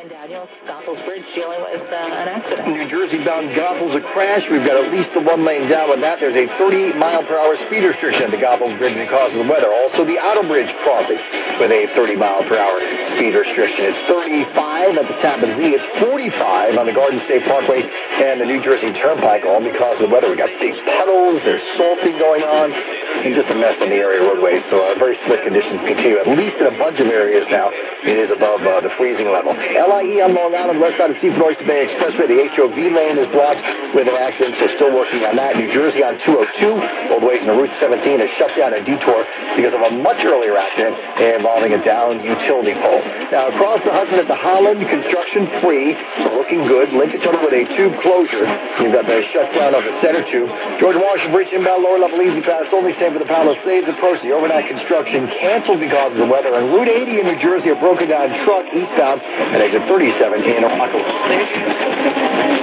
And Daniel, Goethals Bridge dealing with an accident. New Jersey-bound Goethals, a crash. We've got at least the one lane down with that. There's a 30-mile-per-hour speed restriction at the Goethals Bridge because of the weather. Also, the Outer Bridge crossing with a 30-mile-per-hour speed restriction. It's 35 at the Tappan Zee. It's 45 on the Garden State Parkway and the New Jersey Turnpike, all because of the weather. We've got big puddles. There's salting going on. And just a mess on the area roadways. So very slick conditions continue, at least in a bunch of areas now. It is above the freezing level. LIE on Long Island, west side of Seaford Oyster Bay Expressway. The HOV lane is blocked with an accident, so still working on that. New Jersey on 202, all the way to Route 17 is shut down a detour because of a much earlier accident involving a downed utility pole. Now, across the Hudson at the Holland, construction free, so looking good. Lincoln Tunnel with a tube closure. You've got the shutdown of the center tube. George Washington Bridge inbound lower level easy pass, only same for the Palisades approach. The overnight construction canceled because of the weather. And Route 80 in New Jersey, a broken down truck eastbound and exit 37 in Rockin.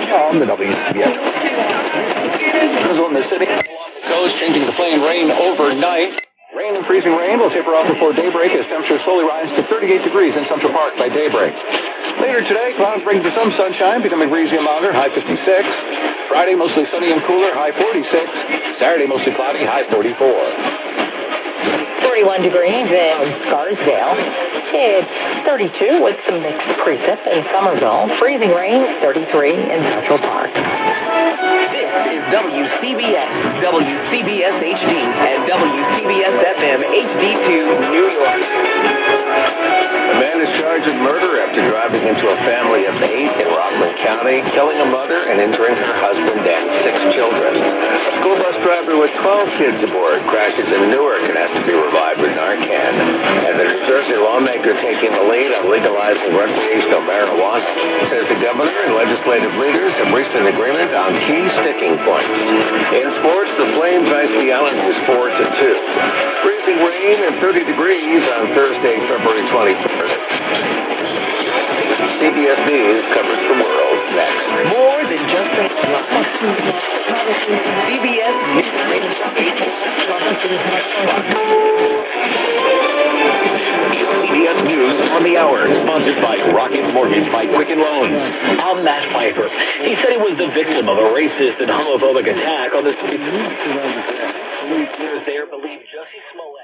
On the WCBS. Drizzle in the city. Coast changing the plane rain overnight. Rain and freezing rain will taper off before daybreak as temperatures slowly rise to 38 degrees in Central Park by daybreak. Later today, clouds bring to some sunshine, becoming breezy and milder, high 56. Friday, mostly sunny and cooler, high 46. Saturday, mostly cloudy, high 44. 41 degrees in Scarsdale. It's 32 with some mixed precip in Somerville. Freezing rain, 33 in Central Park. This is WCBS, WCBS HD, and WCBS FM HD2 New York. A man is charged with murder after driving into a family of 8 in Rockland County, killing a mother and injuring her husband and 6 children. A school bus driver with 12 kids aboard crashes in Newark and has to be revived with Narcan. And the New Jersey lawmaker taking the lead on legalizing recreational marijuana says the governor and legislative leaders have reached an agreement on key sticking points. In sports, the Flames ice the Islanders 4-2. Freezing rain and 30 degrees on Thursday, February 21st. CBS News covers the world next. More than just a CBS News Radio. CBS News on the hour, sponsored by Rockin Mortgage by Quicken Loans. I'm Matt Pfeiffer. He said he was the victim of a racist and homophobic attack on the streets. Police there believe Jussie Smollett